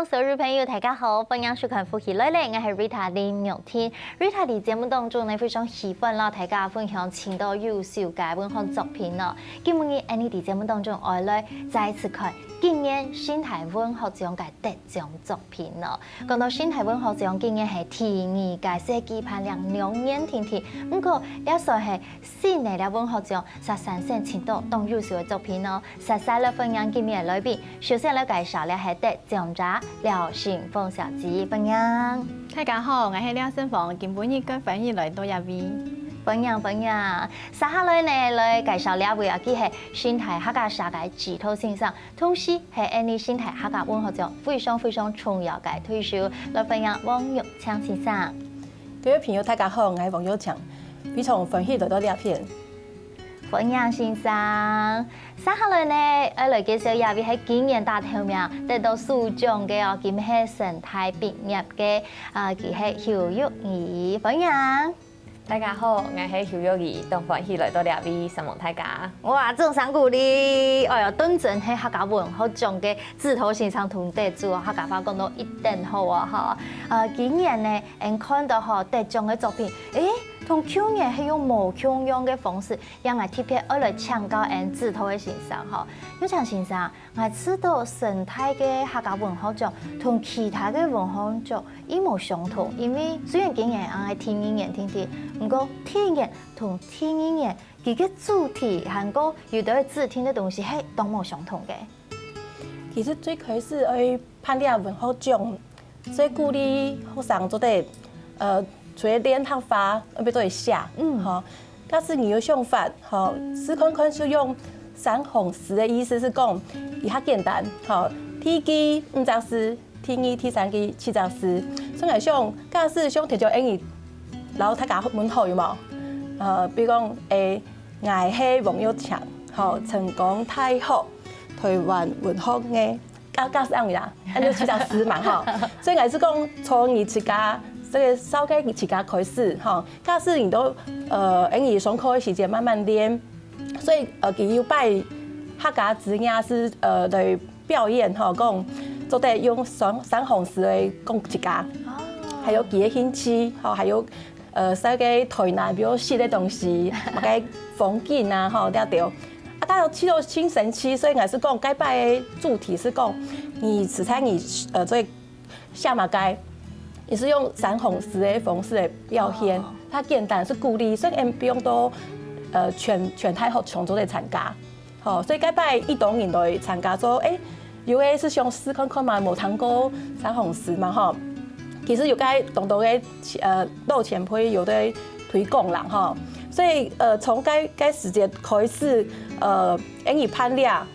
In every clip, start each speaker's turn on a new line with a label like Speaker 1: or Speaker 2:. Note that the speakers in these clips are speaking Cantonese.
Speaker 1: 所有朋友，大家好，欢迎收看《福喜来了》，我係 Rita 林玉天。Rita 喺節目當中呢，非常喜歡啦，大家分享前度優秀嘅文學作品咯。今日喺節目當中，我來再一次看今年新台文學獎嘅得獎作品咯。講到新台文學獎，今年係第二屆世紀頒獎2年天天，不過也算係新嚟嘅文學獎，實產生前度當優秀嘅作品咯。實際嚟分享今年嘅裏邊，首先嚟介紹咧係得獎者廖信鳳小姐，分享。
Speaker 2: 大家好，我係廖信鳳，今本日嘅翻譯來到入邊。
Speaker 1: 分享。接下來呢，來介紹兩位啊，佢係新台客家社嘅指頭先生，同時係呢新台客家文學獎非常重要嘅推手。來分享王玉強先生。
Speaker 3: 各位朋友，大家好，我係王玉強，非常歡喜來到呢片。
Speaker 1: 分享先生，接下來呢，我來介紹一位喺今年大頭名得到書獎嘅哦，佢係成大畢業嘅佢係邱玉儀，分享。
Speaker 4: 大家好，我係邱玉儀，東歡喜來到呢位新聞大家。
Speaker 1: 哇，掌聲鼓勵！哎呀，當真係客家文學獎嘅指頭先生同得主，客家話講到一定好啊！哈，今年呢，看到嗬得獎嘅作品，同去年係用無共樣嘅方式，讓我特別來搶高指頭嘅先生嗬。玉強先生，我知道生態嘅客家文學獎同其他嘅文學獎一模相同，因為雖然今年我係天一年天天，不過天年同天一年佢嘅主題韓國有啲指定嘅東西係都冇相同嘅。
Speaker 3: 其實最開始去頒呢個文學獎，最鼓勵學生做得除了練學法，要做嚟寫，好，但是你有想法，好，試看看就用三紅詩的意思是講，伊較簡單，好，第一句5隻詩，第二、第三句7隻詩，所以想，假使想摕咗英語，然後大家問好有冇？比如講，我係王玉強，好，成功太學台灣文學嘅，假使咁樣，按照7隻詩嘛，哈，所以我是講從你自家。這個稍微自家開始，哈，假使你都英語上課的時間慢慢練，所以佢要擺客家字眼是來表演，哈，講做得用三紅詩來講自家，還有佢嘅興趣，哈，還有稍微台南比較細的東西，或者風景啊，哈，啲掉。啊，但係去到新神奇，所以我是講該擺嘅主題是講你此餐你做下馬街。也是用三紅詩的方式來表現，它簡單是鼓勵，所以不用到全台學場都來參加，好，所以該擺一檔人來參加說，有嘅是想試看看嘛，冇聽過三紅詩嘛，哈，其實有該當到嘅老前輩有在推廣啦，哈，所以從該時節開始，英語判了，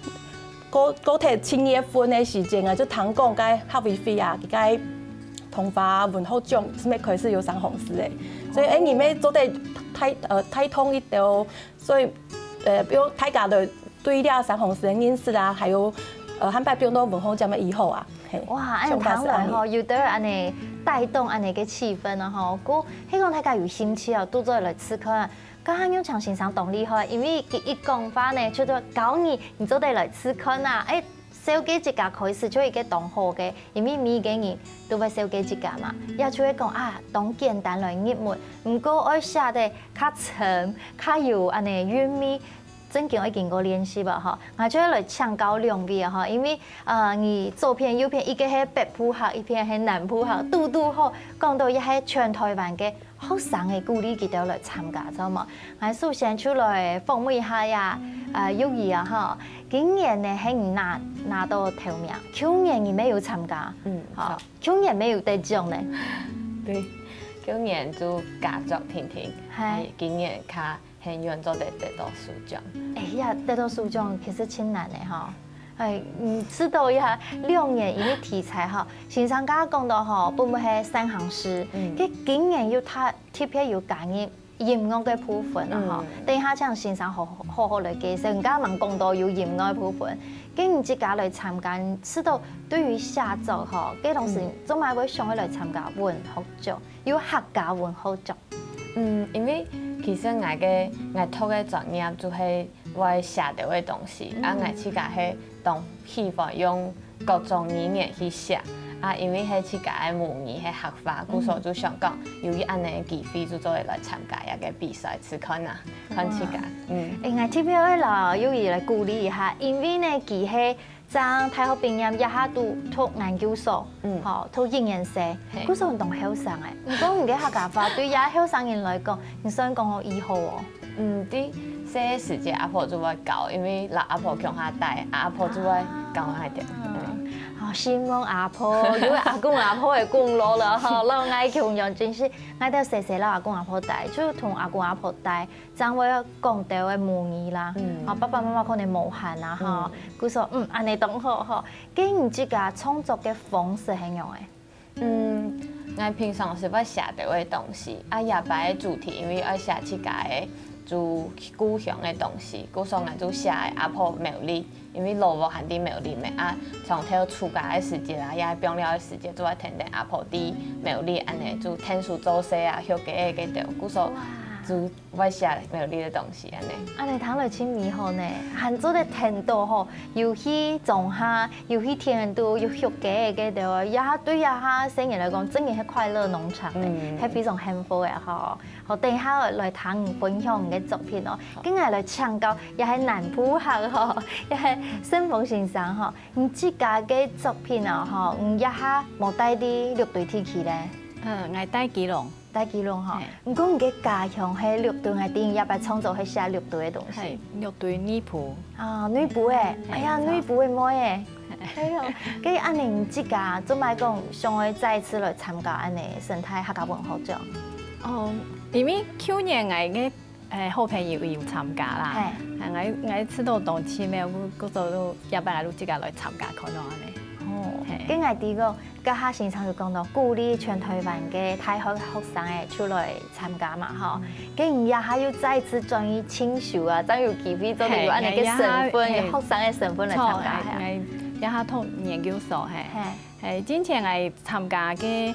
Speaker 3: 嗰睇7月份嘅時間啊，就聽講該學位費啊，該。通化文學獎是咪開始有三紅詩嘅，所以你咪做得太通一條，所以比如大家對呢三紅詩嘅認識啊，還有韓白比較多文學獎嘅以後啊，
Speaker 1: 哇，按聽來吼，有得安尼帶動安尼嘅氣氛啊吼，個希望大家有興趣啊，都做來試看。剛剛玉強先生當厲害，因為佢一講法呢，就到教你做得來試看啊，小幾節假開始就係個當好嘅，因為每個人都會小幾節假嘛，也就會講當簡單來入門，唔過愛寫得較沉、較有安尼韻味，真叫我經過練習吧哈，我就來搶高兩位啊哈，因為你左邊右邊一個係北埔客，一邊係南埔客，都好，講到一係全台灣嘅學生嘅鼓勵佢哋來參加咗嘛，我首先出來訪問一下呀，玉儀啊哈。今年呢係拿到頭名，去年你沒有參加，好，去年沒有得獎呢。
Speaker 4: 對，去年就佳作天天，係今年較幸運做得到書獎。
Speaker 1: 得到書獎其實真難嘅哈，知道一下2年因為題材哈，先生家講到哈，本來係三行詩，佢今年要特別要加入音樂嘅部分啊，哈！等下請先生好來介紹，人家問講到有音樂部分，跟唔自家來參加，知道對於寫作哈，跟同時總係會想來參加文學獎，有客家文學獎。
Speaker 4: 因為其實我讀嘅專業就係我寫到嘅東西，我自家係當希望用各種語言去寫。啊，因为迄次家的模拟迄合法，故所就想讲，由于安尼机会就做会来参加一个比赛，去看啊，看次家。
Speaker 1: 我这边的老友谊来鼓励一下，因为呢，其实在大学毕业一下都读研究所，好读应用生，故所运动后生诶。如果唔嘅客家话，对呀后生人来讲，你想讲好以后哦。
Speaker 4: 啲些时节阿婆就会教，因为阿婆强下带，阿婆就会教下点。
Speaker 1: 好，希望阿婆，因为阿公阿婆的功劳了哈，老爱穷人真是，爱到细细老阿公阿婆带，就同阿公阿婆带，掌握讲到的母语啦，啊爸爸妈妈可能无限啊哈，佢说安尼当好哈，咁你自家创作的方式係样诶？
Speaker 4: 我平常是要写到的东西，啊夜班的主题，因为要写自家的就故乡的东西，故所我就写阿婆庙里。因为路无限啲庙里面啊，从头出家的时节啊，也变了的时节，就爱听听阿婆啲庙里安尼，就天书做事啊，学家个条，故说就我写庙里的东西安尼。
Speaker 1: 安尼听落真美好呢，汉族的程度吼，又去种下，又去天都，又学家个条，也对也哈生意来讲，真嘅系快乐农场咧，系非常幸福嘅吼。好，等下来听分享你嘅作品哦，今日来唱歌也系南浦客吼，也系盛丰先生吼，你自家嘅作品啊吼，你一下冇带啲乐队提起咧？
Speaker 2: 我带基隆。
Speaker 1: 带基隆吼，唔过你嘅家乡系乐队，系点也把创作去写乐队嘅东西。
Speaker 2: 系乐队女仆。
Speaker 1: 啊，女仆诶，哎呀，女仆嘅妹诶，哎呦，咁安尼自家做咪讲，想要再次来参加安尼生态客家文化奖。
Speaker 2: 哦，因为去年我嘅好朋友有参加啦，我知道动起咩，我就也把我自家来参加可能安尼。
Speaker 1: 哦，咁我哋個家下先生就講到鼓勵全台灣嘅大學學生誒出來參加嘛，嗬。咁也還要再次轉移親屬啊，真有機會做到安尼嘅身份，學生嘅身份嚟參加係。
Speaker 2: 也下讀研究所係之前我參加嘅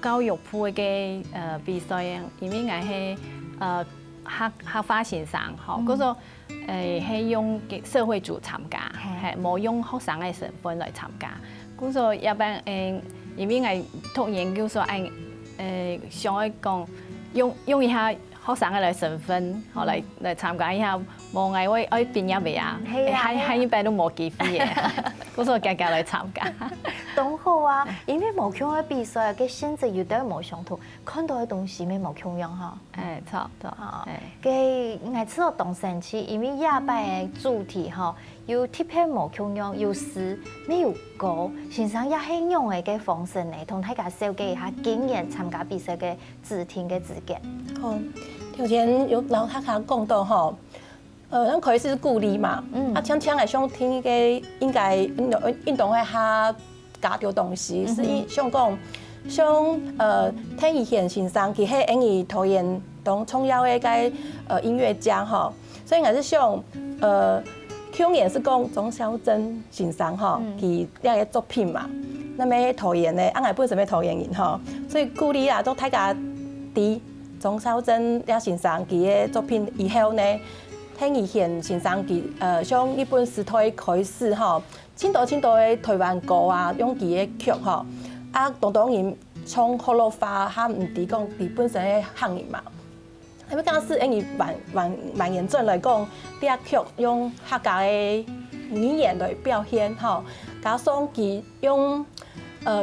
Speaker 2: 教育部嘅比賽，因為我係客家先生，嗬，嗰個係用社會組參加，係冇用學生嘅身份嚟參加。嗰個一般因為我讀研究所，想要講用一下學生嘅身份，後來參加一下，冇我愛畢業未啊？係一般都冇機會嘅，嗰個家嚟參加。
Speaker 1: 都好啊，因為冇強嘅比賽嘅性質有啲冇相同，看到嘅東西咪冇強樣哈。
Speaker 2: 差唔多。
Speaker 1: 嘅我知道動神奇，因為亞拜嘅主題哈，有特別冇強樣，有詩，沒有歌，先生也係用嘅方式嚟同大家紹介一下經驗參加比賽嘅自聽嘅資格。
Speaker 3: 哦，頭前有老客家講到吼，咱可以是鼓勵嘛，像係想聽嘅應該運動係下加條東西，是想講聽以前先生佢係因為桃園當重要嘅個音樂家吼，所以我是想去年是講鍾小珍先生吼，佢呢個作品嘛，那麼桃園咧，我本身係桃園人吼，所以鼓勵啊，都大家啲。鍾小珍先生佢嘅作品以後呢，聽以前先生佢像日本時代開始吼，千多嘅台灣歌啊，用佢嘅曲吼，啊當然唱河洛話，嚇唔止講佢本身嘅行業嘛。因為假使因為萬言正來講，啲曲用客家嘅語言來表現吼，加上佢用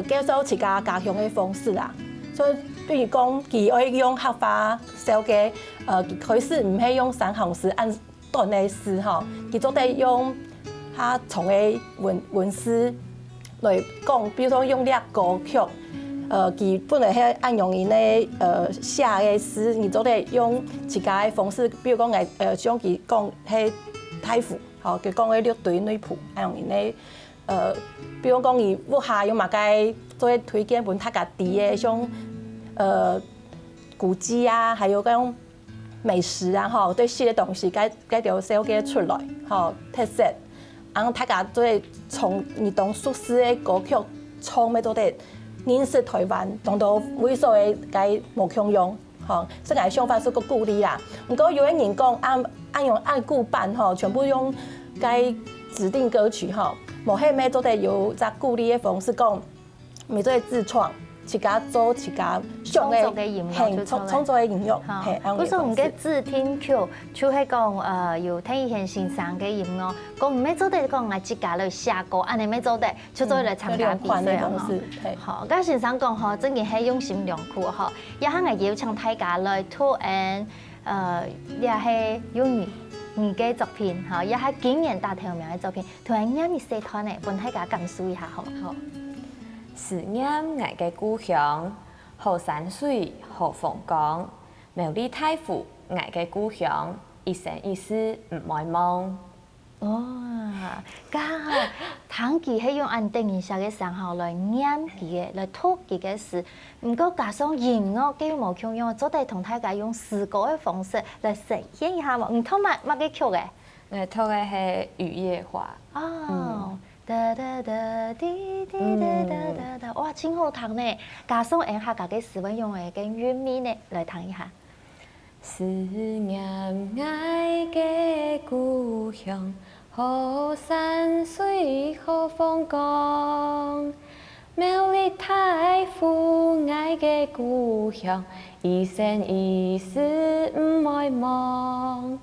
Speaker 3: 叫做自家家鄉嘅方式啦，所以。比如講，佢愛用客話寫嘅，開始唔係用三行詩按段嘅詩吼，佢做得用較長嘅文詩來講，比如說用啲歌曲，佢本來係按用因嘅寫嘅詩，佢做得用自家嘅方式，比如講像佢講係太傅，吼，佢講嘅樂隊女僕按用因嘅，比如講佢屋下用嘛該做啲推薦本大家啲嘅像。古蹟啊，還有嗰種美食啊，吼，對新嘅東西，該條寫嘅出來，吼，特色，然後大家都係從兒童熟悉嘅歌曲，唱咩都得認識台灣，當到每所嘅該無強用，吼，即係想法是個鼓勵啦。不過有啲人講按古板，吼，全部用該指定歌曲，吼，無係咩都得有隻鼓勵嘅方式講。咪做自创。一家做一家
Speaker 1: 创作嘅音乐，
Speaker 3: 创作嘅音乐，
Speaker 1: 嘿，嗰時唔嘅自聽曲，就係講有聽以前先生嘅音樂，講唔係做得講我自家嚟寫歌，安尼咪做得，就做嚟參加比賽啊！好，咁先生講嗬，真嘅係用心良苦嗬，一下我邀請大家嚟討論也係用你嘅作品，嗬，也係今年大頭名嘅作品，同埋啱啲社團咧，幫大家感受一下好唔好？
Speaker 4: 思念我嘅故鄉，好山水，好風光，苗栗太湖，我嘅故鄉，一生一世唔遺忘。
Speaker 1: 哦，咁好，聽佢係用安定一下嘅聲號來念佢嘅，來讀佢嘅詩。唔過加上音樂，佢冇強用，做得同大家用詩歌嘅方式來實現一下嘛。唔通乜嘅曲嘅？
Speaker 4: 我讀嘅係雨夜花。
Speaker 1: 哦。噠噠噠滴滴噠噠噠噠，哇，真好聽呢！加上按下家嘅詞文用嘅跟韻味呢，來聽一下。
Speaker 4: 思念我嘅故鄉，好山水好風光，苗栗太湖我嘅故鄉，一生一世唔遺忘。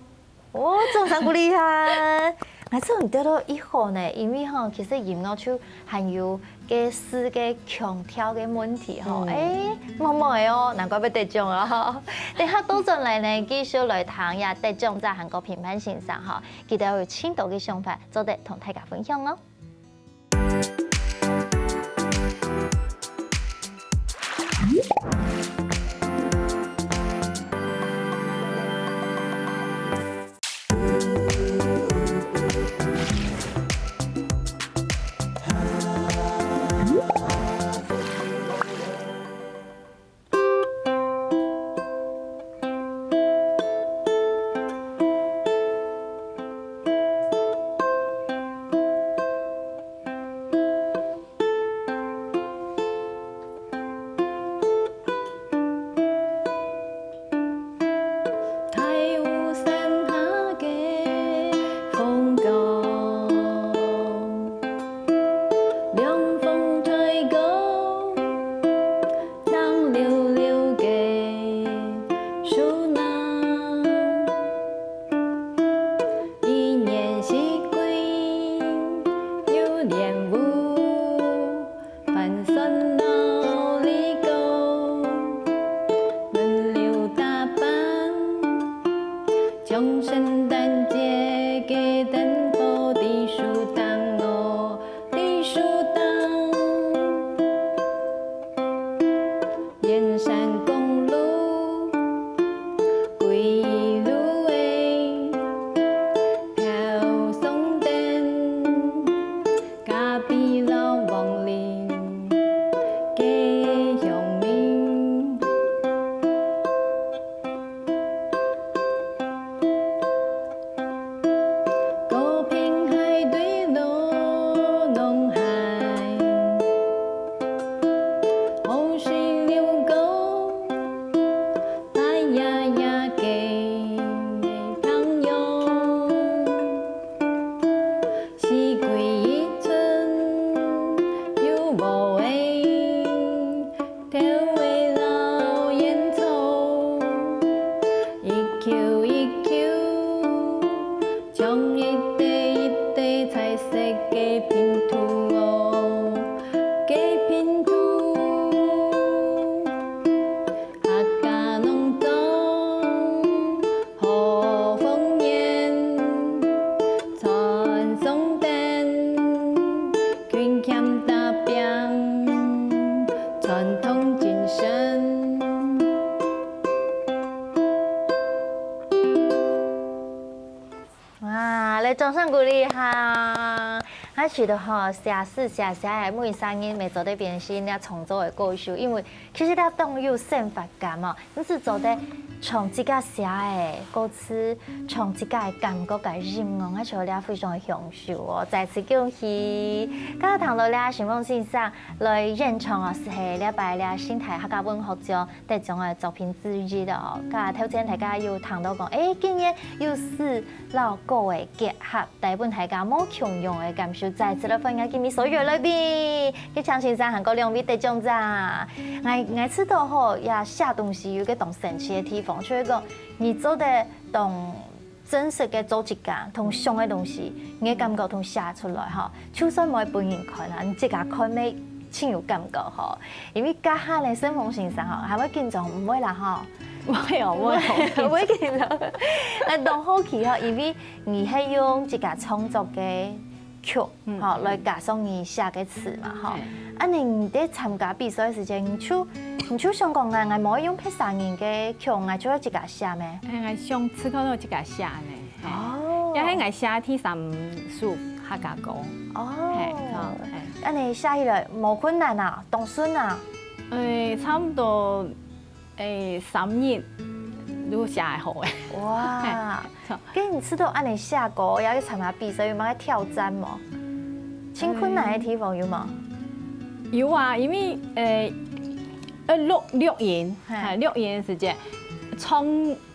Speaker 1: 哦，掌聲鼓勵下！我真唔得到一號呢，因為吼其實音樂就含有嘅詩嘅強調嘅問題吼，冇冇哦，難怪要得獎啦吼。等下倒轉來呢，繼續來談呀得獎在韓國評判線上吼，記得有青島嘅想法，做得同大家分享咯。掌聲鼓勵下，我覺得哈寫詩寫嘅每聲音咪做得變成你創作嘅歌手，因為其實你當有生活感嘛，你是做得从自家写的歌词，从自家的感觉、嘅音乐，我觉得非常的享受哦。再次恭喜！今日談到咧，旋風先生來演唱啊，是係禮拜咧新台客家文學獎得獎嘅作品之一哦。咁頭先大家有談到講，今年有4老歌嘅結合，大本大家冇共用嘅感受，再次嚟分享今年所有裏邊，嘅張先生韓國兩位得獎咋？我知道吼，也寫東西有個同神奇嘅地方，所以講你做得同真實嘅做一件同上嘅東西，你嘅感覺同寫出來吼，就算冇本人看啊，你自家看咩先有感覺吼。因為家下咧旋風先生吼，係咪見狀唔會啦吼？
Speaker 2: 會哦，
Speaker 1: 會見到，當好奇吼，因為你係用自家創作嘅曲，吼來加上你寫嘅詞嘛，吼。啊，你在參加比賽嘅時間，你就想講我冇用拍3年嘅曲，我就要自家寫咩？
Speaker 2: 我上次考到自家寫呢。
Speaker 1: 哦。
Speaker 2: 也係我寫第3首客家歌。
Speaker 1: 哦。啊，你寫起來冇困難啊，動順啊？
Speaker 2: 差唔多3日都寫好嘅。
Speaker 1: 哇！跟你知道啊，你寫歌要去參加比賽，有冇去挑戰冇？最困難嘅地方有冇？
Speaker 2: 有啊，因為錄音嘅時間，唱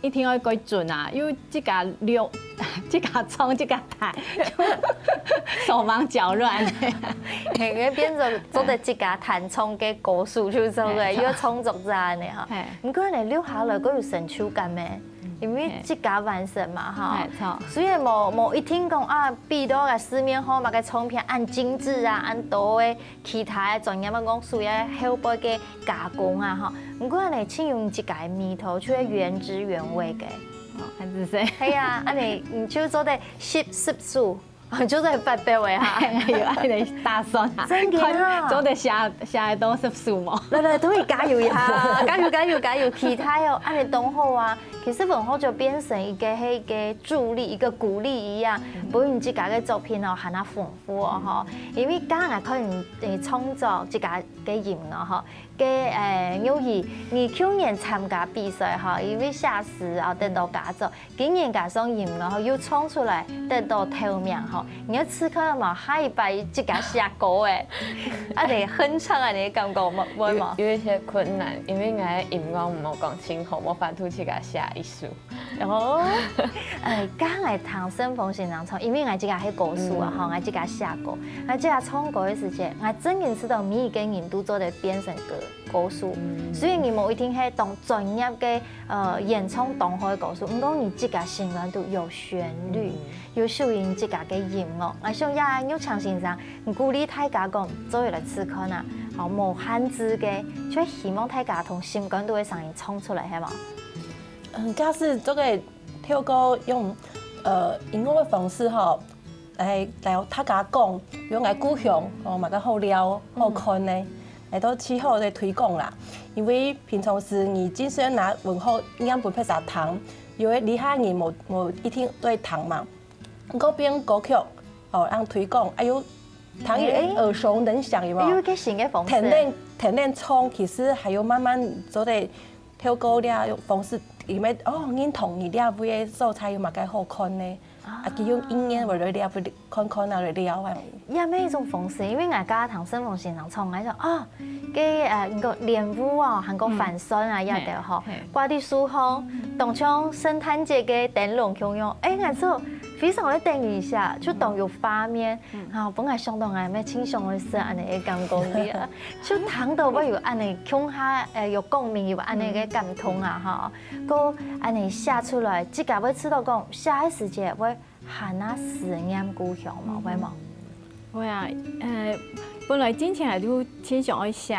Speaker 2: 一定要改準啊，因為這個錄、這個唱、這個彈，手忙腳亂。
Speaker 1: 係嘅，變做做得這個彈唱嘅歌數就做嘅，要創作咋呢嚇？唔過你錄下來，嗰有成就感咩？因為自家完成嘛哈，所以冇一聽講啊，比到個市面好嘛個唱片按精緻啊，按多嘅其他嘅專業嘅講屬於後輩嘅加工啊哈。唔過你請用自家嘅味道，出嚟原汁原味嘅。
Speaker 2: 係唔係？
Speaker 1: 係啊，啊你就做得濕數。就在發表嘅哈，
Speaker 2: 要愛嚟打算啊！
Speaker 1: 真嘅啊！
Speaker 2: 做得下多10數冇？
Speaker 1: 嚟都會加油一下，加油！其他又按你懂好啊，其實文化就變成一個係一個助力、一個鼓勵一樣，保你自家嘅作品哦，很啊豐富哦吼。因為家下可能創作自家嘅音樂吼，嘅由於你去年參加比賽吼，因為寫詩啊得到佳作，今年加上音樂又創出來得到頭名吼。你要此刻嘛，下一擺自家寫歌誒，啊你哼唱啊你感覺冇冇？
Speaker 4: 有一些困難，因為我嘅音樂唔好講清楚，冇法度自家寫一首。
Speaker 1: 哦，剛來談旋風先生唱，因為我自家係歌手啊，吼，我自家寫歌，我自家唱歌嘅時間，我真正知道每一個人都做得變成歌手，所以你冇一定係當專業嘅演唱當好嘅歌手，唔講你自家聲音都有旋律，有屬於自家嘅音樂。我想也有唱先生，鼓勵大家講做嚟此刻啊，好無限制嘅，所以希望大家同心肝都會上演唱出嚟，係嘛？
Speaker 3: 假使這個透過用音樂嘅方式吼，來大家講，用來故鄉哦，嘛個好聊好看呢，嚟到之後嚟推廣啦。因為平常時你經常拿文化音樂本拍啥彈，因為厲害人冇一天都會彈嘛。嗰邊歌曲哦，讓推廣，哎呦，彈也耳熟能詳，有冇？
Speaker 1: 有一個新嘅方式。
Speaker 3: 填練唱，其實還有慢慢做得透過啲用方式。因為認同你啲會嘅素材有乜嘅好看呢？啊，佢用音樂或者啲會看啊嚟聊啊。
Speaker 1: 有咩一種方式？因為我家唐旋風先生唱嗰種嘅個練舞啊，韓國反酸啊，一啲嗬，掛啲書號，當唱聖誕節嘅燈籠咁樣。我就非常的等一下，就當有畫面，本來想到係咩輕鬆嘅事，安尼嘅感覺啲啊，就聽到我有安尼共下有共鳴，有安尼嘅感動啊，嗬，個安尼寫出來，自家會知道講下一時節會喊啊思念故鄉嘛，會冇？
Speaker 2: 會啊，本來之前係都經常愛寫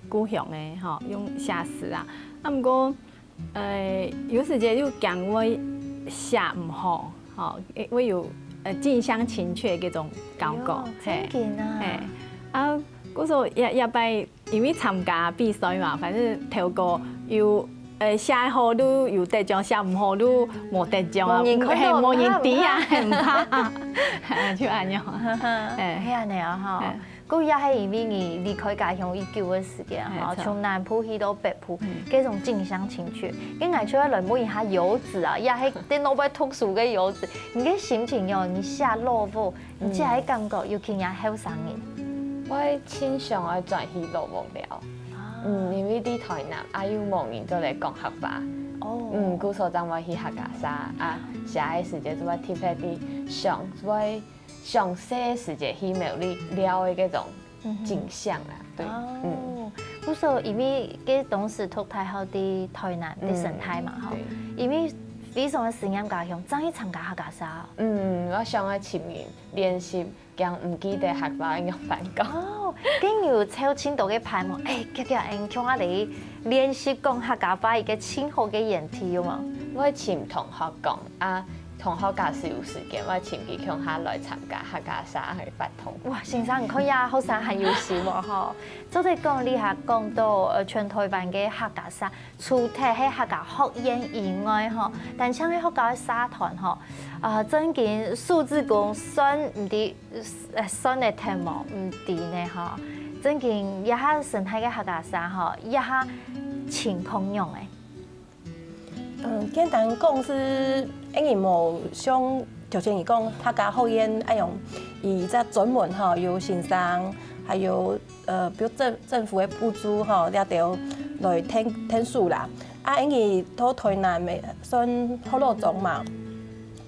Speaker 2: 故鄉嘅，嗬，用寫詩啊，不過有時節就驚會寫唔好。會有近鄉情怯嗰種感覺，啊，嗰時候一擺因為參加比賽嘛，反正透過有寫好都有得獎，寫唔好都冇得獎啊，冇人知啊，唔怕，就咁樣，
Speaker 1: 係安尼啊，嗬。佮也係因為你離開家鄉已久嘅時間哈，從南部去到北部，嗰種近鄉情趣，跟我出來摸一下遊子啊，也係電腦邊讀書嘅遊子，你嘅心情喲，你下落步，你只係感覺尤其也後生人。
Speaker 4: 我傾向愛轉去羅武寮，因為啲台南啊有某人做嚟講客話，古所長我去客家沙啊，下個時節做我貼喺啲上詳細時節去苗栗寮嘅嗰種景象啦，對，
Speaker 1: 古所因為嘅當時讀太好啲台南啲生態嘛，吼，因為非常嘅思念家鄉，爭去參加客家沙。
Speaker 4: 我想去前面練習，將唔記得客家用辦講。
Speaker 1: 哦，跟有抽青島嘅排幕，叫人叫我哋練習講客家話，一個青好嘅演題有冇？
Speaker 4: 我潛同學講啊，同學假使有時間，我潛佢向下來參加客家沙去發通。
Speaker 1: 哇，先生唔可以啊，後生很有事喎嗬。即係講你下講到全台灣嘅客家沙，除咗喺客家學院以外嗬，但像喺客家沙團嗬，真見數字講算唔啲算嘅題目唔啲呢嗬，真見一下生態嘅客家沙嗬，一下情況用嘅。
Speaker 3: 簡單講是，因為冇像頭先你講客家學院那樣，以只專門哈有先生，還有比如政府的補助哈，了條來聽書啦。啊，因為到台南咪算好多種嘛。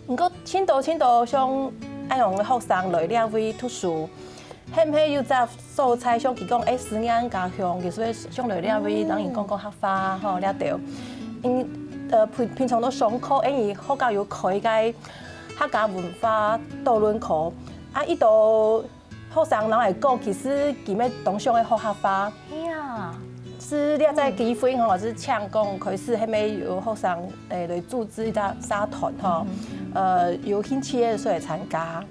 Speaker 3: 不過青島像那樣嘅學生來了會讀書，係唔係有只素材像佢講思念家鄉，其實像來了會等於講客話哈了條。平常都上課，因為學校有開個客家文化討論課，啊，依度學生人嚟講，其實佢咩當上嘅學客話，是你在機會吼，是搶講開始係咪有學生來組織一個社團吼，有興趣嘅所以參加，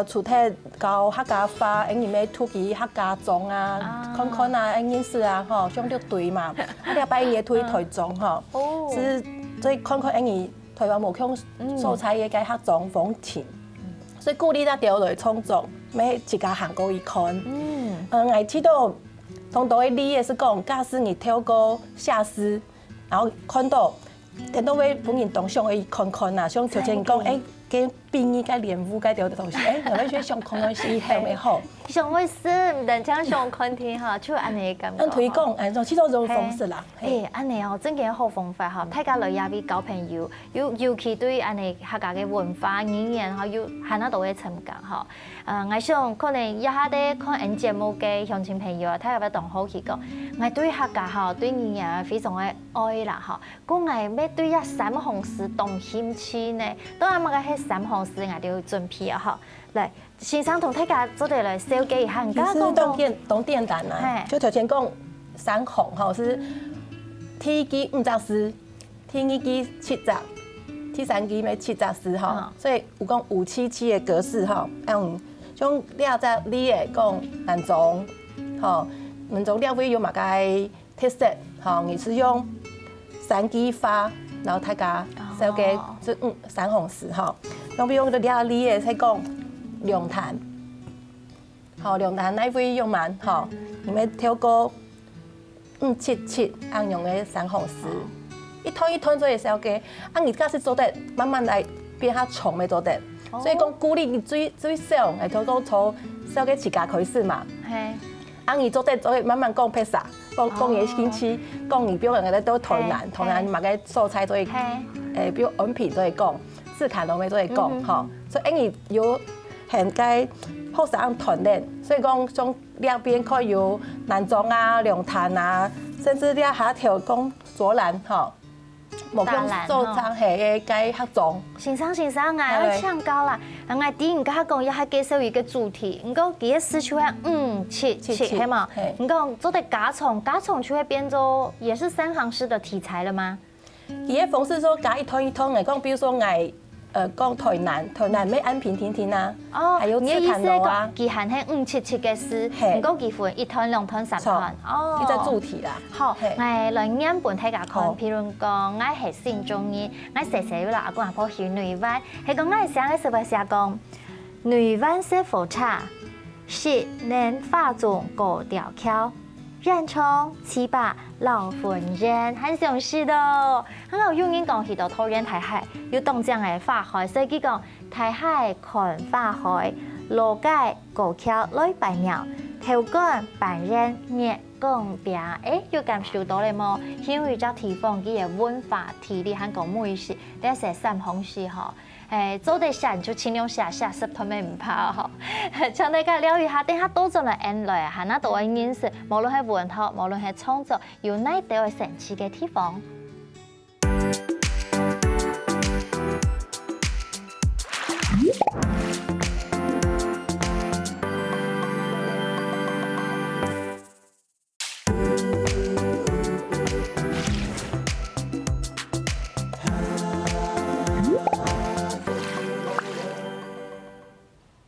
Speaker 3: 除咗教客家話，因為咩突起客家莊啊，看啊，認識啊，吼，上咗隊嘛，啊，了擺嘢推台莊吼。是所以看因為台灣無強素材嘅個客莊風情，所以鼓勵大家來創作，咩自家行過去看。我知道同道嘅理嘅是講，假使你跳過下師，然後看到聽到位本人當上去看啊，像頭先講嘅編譯嘅練舞嘅條東西，我哋想看嗰時係咪好？
Speaker 1: 上會是唔但將上看天哈，就安尼感覺。
Speaker 3: 推廣按照這種方式啦。
Speaker 1: 安尼哦，真嘅好方法哈，大家來也俾交朋友，尤其對安尼客家嘅文化語言哈，要喺那度嘅參加哈。我想可能一下啲看緊節目嘅鄉親朋友啊，睇下要同好去講，我對客家哈對語言非常嘅愛啦哈。講我咩對一三行詩動興趣呢？當然乜嘅係三行詩，我哋要準備啊哈。嚟，先生同大家做啲嚟小記下，而家講
Speaker 3: 當電單啊，就頭先講三行吼是第一支5隻詩，第二支7隻，第三支咪7隻詩吼，所以有講577嘅格式吼，像了只你誒講南莊吼，南莊了會有乜個特色吼，你是用3支花，然後大家小記就三行詩吼，咁比如了你誒係講龍潭，好龍潭那會用完，好，你咪跳過577按用嘅三行詩，一攤做嘅小記，啊你假使做得慢慢來變下長咪做得，所以講鼓勵你最少係從講從小記自家開始嘛，啊你做得慢慢講拍啥，講嘢興趣，講你比如人哋都台南嘛嘅素材做，比如安平做講，自砍都咪做講，吼，所以因為有現屆學生團練，所以講從兩邊可以有南莊啊、龍潭啊，甚至啲下條講左蘭吼，無強做長係嘅客莊。
Speaker 1: 先生，我要搶高啦！我啲唔家講一下介紹一個主題，唔講幾個詩就係577係嘛？唔講做得加重就會變做也是三行詩的題材了嗎？
Speaker 3: 佢嘅方式說加一攤嚟講，比如說講台南咩安平天啊，還有自砍路啊，
Speaker 1: 佢係喺577嘅詩，唔講幾款1攤、2攤、3攤，哦，
Speaker 3: 呢個主題啦。
Speaker 1: 好，我來念本睇下看，譬如講，我係新中人，我寫寫啦，阿公阿婆去女灣，係講我係寫嘅時候寫講，女灣是否差？是能化中高调桥。染窗七把老妇人，很详细的。很有有人讲，去到桃园台海有东江的花海，所以佢讲台海看花海，罗街高橋來拜廟，頭幹扮人熱公平，有感受到咧麼？因為這地方佢嘅文化體力很講美食，但係三紅事吼。做得下就盡量下實他們唔怕吼。請大家了解下，等下多種嘅人類啊，那都係認識，無論係文學，無論係創作，有哪都係神奇嘅地方。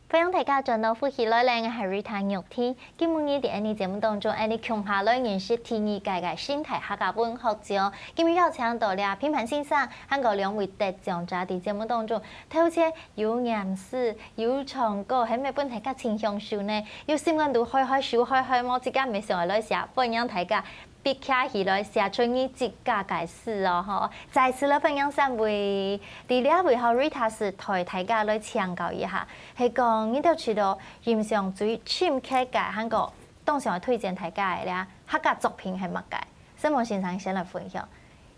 Speaker 1: 歡迎大家轉到富喜來嚟，我係 Rita 玉天。今日呢啲節目當中，你共下來認識天意界嘅新台客家文學獎。今日邀請到了評判先生，韓國兩位得獎者喺節目當中，頭先有吟詩、有唱歌，係咪本大家清香秀呢？有新聞都開笑開，我自家未上來寫，歡迎大家。別卡起來寫出你自家嘅詩哦，嗬！再次來分享三位，第二位後 Rita 是台大家來請教一下，係講你都知道欣賞最深刻嘅韓國當上推薦大家嘅咧，客家作品係乜嘅？新聞先生先來分享，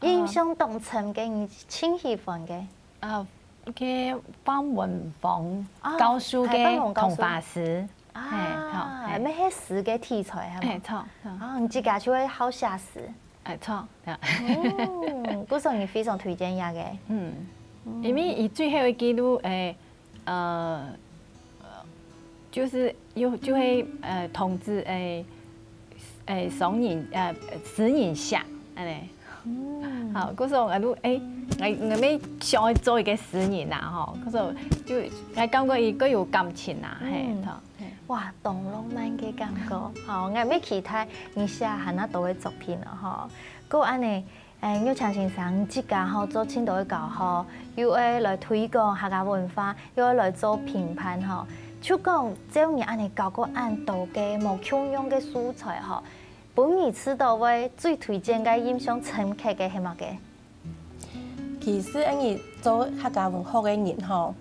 Speaker 1: 印象當深嘅你親喜歡嘅。
Speaker 2: 嘅方文房教書嘅同法師。
Speaker 1: 係咩係詩嘅題材係嘛？
Speaker 2: 錯。
Speaker 1: 你自家就會好寫詩。
Speaker 2: 錯。
Speaker 1: 嗰時候你非常推薦呀嘅。
Speaker 2: 因為以最後一記錄就是就會通知10人下，好，嗰時候我都我咪想做一個10人啊，嗬，嗰時候就我感覺佢有感情啊，
Speaker 1: 哇，動浪漫嘅感覺，好，我咪期待你寫很多嘅作品啊，嗬，嗰安尼，要長先生自家好做青島嘅教學，要來推廣客家文化，要來做評判嗬，就講只要你安尼教過按道嘅冇共用嘅素材嗬，本年知道位最推薦嘅印象深刻嘅係乜嘅？
Speaker 3: 其實你做客家文化嘅人嗬。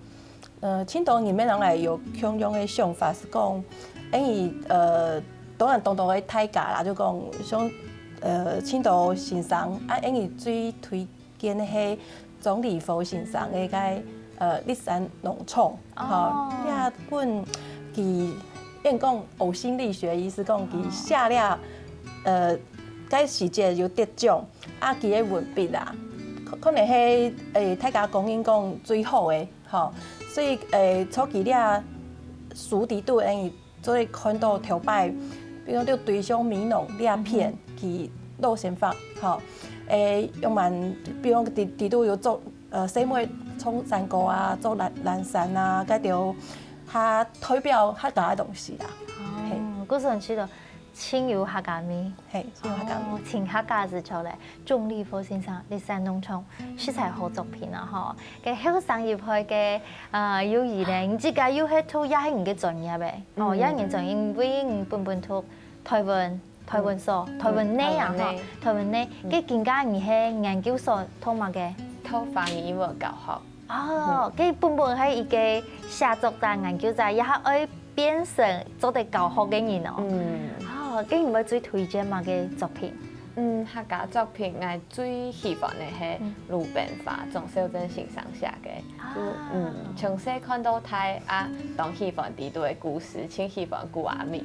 Speaker 3: 青島人咩人嚟有共用嘅想法是講，當然當嘅大家啦，就講像青島先生啊，最推薦係鍾麗福先生嘅個立山農場，嚇，呢一本佢因講學心理學，意思講佢寫了該時節有得獎，啊佢嘅文筆啊，可能係大家講最好嘅，嚇。所以初期咧，書底都做看到頭擺，比如啲對象美濃呢一片，佢路線法，吼，用萬，比如啲都有做細妹衝山歌啊，做藍山啊，嗰條他代表客家嘅東西啦。
Speaker 1: 哦，嗰陣知道。清有客家味，
Speaker 3: 係清有客家味。
Speaker 1: 清客家字出嚟，鍾麗福先生立山農場實在好作品啊！嗬，嘅後生入去嘅友誼咧，唔知家要係做也係唔嘅專業嘅，也係專業，因為唔本土台灣所、台灣內啊，嗬，台灣內，嘅更加而係研究所同埋嘅，
Speaker 4: 偷翻語文教學。
Speaker 1: 哦，嘅本係一個寫作者、研究者，也係愛變成做啲教學嘅人哦。竟然唔係最推薦嘛嘅作品？
Speaker 4: 客家作品我最喜歡嘅係魯冰花，鍾秀珍先生寫嘅。從細看到睇啊，當喜歡啲對故事，請喜歡古阿明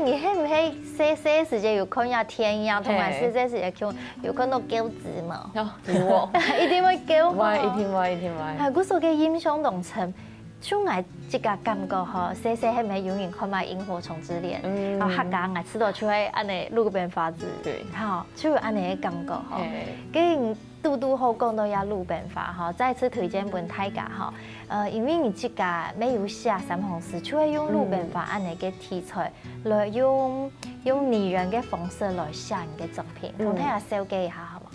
Speaker 1: 你係唔係細時間有看下天呀？同埋細時間有看到狗子嘛？
Speaker 4: 有，
Speaker 1: 一定會狗。
Speaker 4: 一定會。
Speaker 1: 係嗰時嘅印象濃深。就我自家感覺嗬，細係咪有人看埋螢火蟲之戀？客家我知道就係安尼魯冰花字，好，就安尼嘅感覺嗬。跟嘟好講到呀魯冰花嗬，再次推薦本大家嗬。因為你自家沒有寫三行詩，就係用魯冰花安尼嘅題材來用擬人嘅方式來寫你嘅作品，同大家紹介一下好嘛？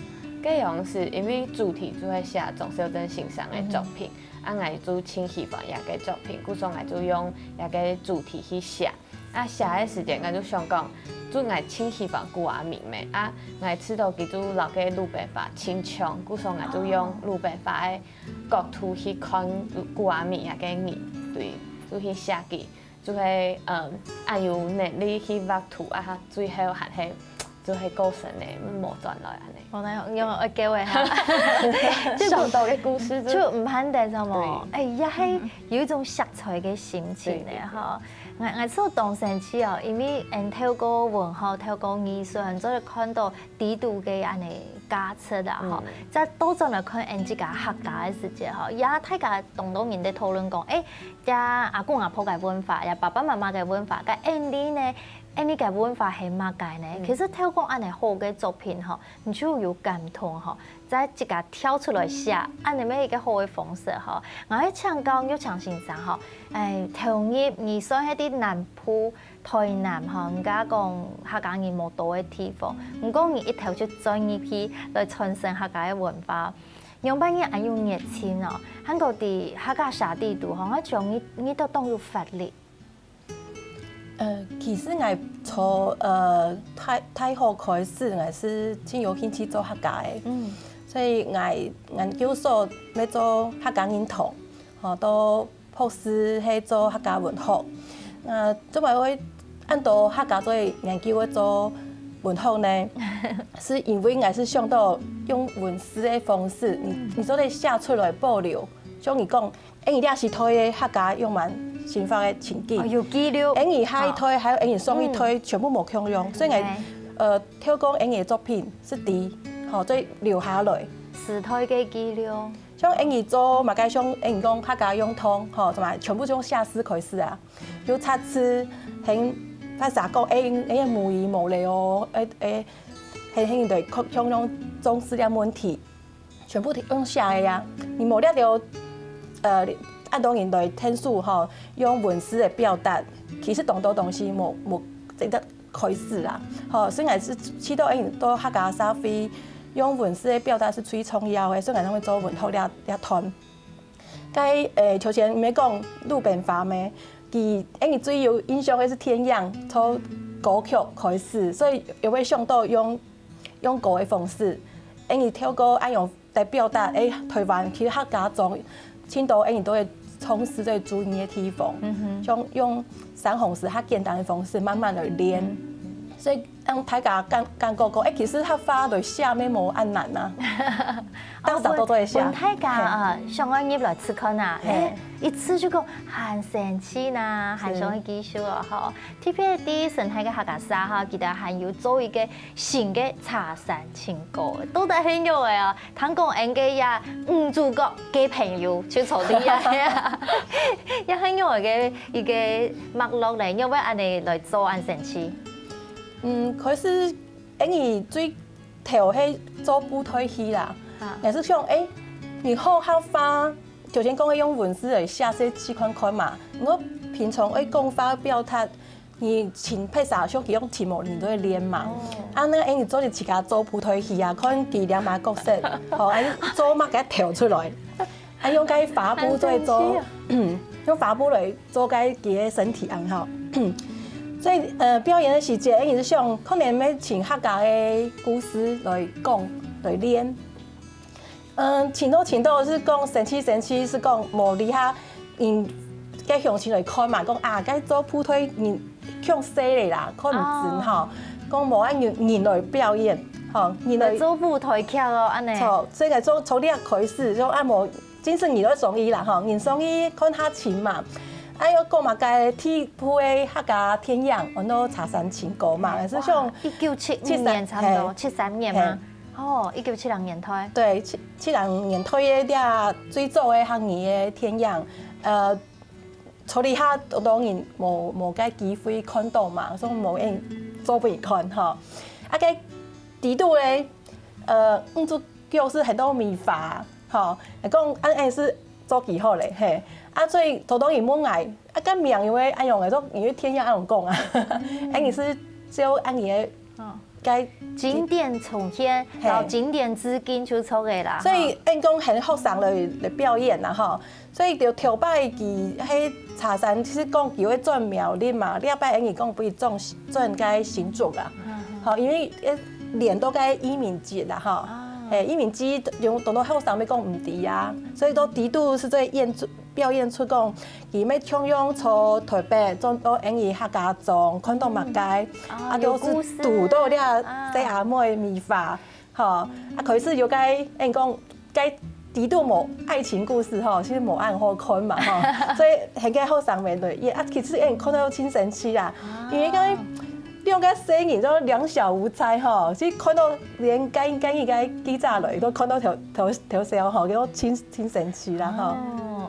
Speaker 4: 這樣是因為主題就係寫鍾秀珍先生嘅作品。我做親喜歡也個作品，故所我就用也個主題去寫，啊，写的时间我就想讲，就我清希望古阿面的啊，我知道记住老个路白发清腔，故说我就用路白发的角度去看古阿面遐个人，对，就去写记，就会按有能力去画图啊，最后还系就系过程的无转来安尼。
Speaker 1: 我那用我机会哈，
Speaker 4: 上到的故事
Speaker 1: 就唔肯定什么，哎，也系有一种色彩嘅心情咧哈。我所当生气哦，因为透过文学、透过艺术，所以看到地图嘅安尼假设啦吼，再多阵来看这个客家嘅世界吼，也大家同人在讨论讲，哎，呀阿公阿婆嘅文化，呀爸爸妈妈嘅文化，甲你呢？你嘅文化係乜嘅呢？其實透過安尼好嘅作品吼，你就有感同吼，再一個挑出來寫，安尼咩一個好嘅方式吼。我喺唱歌要唱先生吼，投入而所喺啲南部、台南吼，唔家講客家人冇多嘅地方，唔講而一頭出專業去來傳承客家嘅文化。用班人用熱情哦，喺個啲客家沙地度吼，我將你都當有法律。
Speaker 3: 其實我從太學開始，我是真有興趣做客家嘅，所以我研究所要做客家認同，到博士係做客家文學。做埋我按照客家做研究去做文學呢，是因為我是想到用文字嘅方式，你做嚟寫出來保留，像你講，你倆是推客家用文。新發嘅情景，
Speaker 1: 有記錄，
Speaker 3: 英語下一推，還有英語雙語推，全部冇共用，所以我透過英語作品是啲，再留下來。
Speaker 1: 時代嘅記錄，
Speaker 3: 像英語做，嘛該像英語講客家用通，同埋全部從寫詩開始啊，有測試，喺發啥講，誒母語冇嚟哦，喺喺對像種重視啲問題，全部用寫嘅呀，你冇得到按當年代聽書吼，用文字嚟表達，其實當多東西冇值得開始啦。吼，所以我是知道到客家社會用文字嚟表達是最重要嘅，所以我會做文學呢團。該頭前咪講路邊花咩？佢最有印象嘅是天陽，從歌曲開始，所以又會想到用歌嘅方式，透過用嚟表達台灣其實客家種。青島都會從事在注意嘅地方，用三紅是較簡單嘅方式，慢慢來練。所以讓大家感覺講，其實客家對寫咩冇咁難啊，當時都做會寫。
Speaker 1: 大家上岸入來吃看啊，一次就講很神奇呐，很想去繼續啊，吼。特別啲生態嘅客家沙哈，記得還有做一個新嘅茶山情歌，都得很有嘅啊。聽講人嘅呀，主角嘅朋友去坐啲呀，也很有嘅一個脈絡嚟，因為安尼來做很神奇。
Speaker 3: 佢是最頭係做舞台戲啦，也是想你好客家，頭先講嘅用文字嚟寫些試看嘛。我平常講話表達，你前配啥想佢用題目你都會練嘛。那個做就自家做舞台戲啊，看佢兩碼角色，做乜嘅調出來，用cái發布再做，用發布嚟做佢嘅身體很好。所以表演的時節，是想可能要請客家的故事來講來練。前度是講神奇，是講無離下，嘅向前來看嘛，講該做舞台人向西嚟啦，看唔準吼，講無按人來表演，人來
Speaker 1: 做舞台劇咯，安尼。
Speaker 3: 錯，所以係從呢個開始，種按無真正人來創意啦，人創意看下錢嘛。我講嘛，個鐵鋪嘅客家天陽，我都茶山情歌嘛，也是像
Speaker 1: 1972年差唔多，73年嘛。1970年推。
Speaker 3: 對，70年推嘅啲最早嘅客語嘅天陽，處理下當然冇個機會看到嘛，所以冇人做俾看嚇。個地度咧，做教師很多美化，嚇，講按是做幾好咧，嘿。所以當然冇嗌，個名因為按用嘅都因為天陽按用講啊，你是照按嘢该
Speaker 1: 景点重现，然后景点资金出错的啦。
Speaker 3: 所以因讲很学生来表演啦吼，所以就头摆伫迄茶山，其实讲伊会转苗栗嘛，礼拜因伊讲不会转该新竹啦，好，因为脸都该移民籍啦吼，移民籍用当到学生要讲唔对啊，所以都低度是在表演出讲，伊要抢用从台北转到因伊客家庄，看到马街，啊都是堵到了在阿妹秘法，吼，啊可是有该因讲该。极度某爱情故事哈，其实某暗或坤嘛哈，所以很该后上面对也啊，其实看到亲神奇啦，因为讲用个声音都两小无猜哈，其实看到连该应该记炸落都看到条笑哈，叫亲神奇啦哈。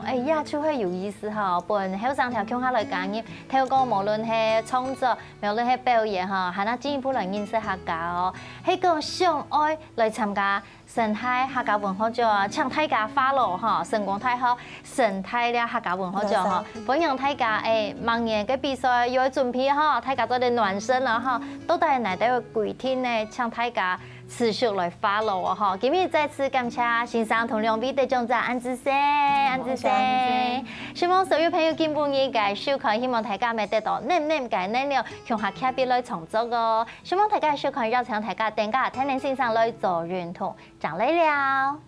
Speaker 1: 哎呀，就会有意思哈，本后生条腔下来讲嘢，聽講無論係創作，無論係表演哈，係那進一步來認識客家哦。迄個上愛來參加生態客家文化獎，搶大家花咯哈，成功太好，生態咧客家文化獎哈，本讓大家明年嘅比賽要準備哈，大家做啲暖身啦哈，到底嚟到幾天呢？搶大家。持續來 follow 啊！嗬，今日再次感謝先生同兩位得獎者安子生，希望所有朋友今半夜嘅收看，希望大家咪得到嘅能量，向下特別來創作個。希望大家收看，邀請大家點解聽先生來做認同，講嚟了。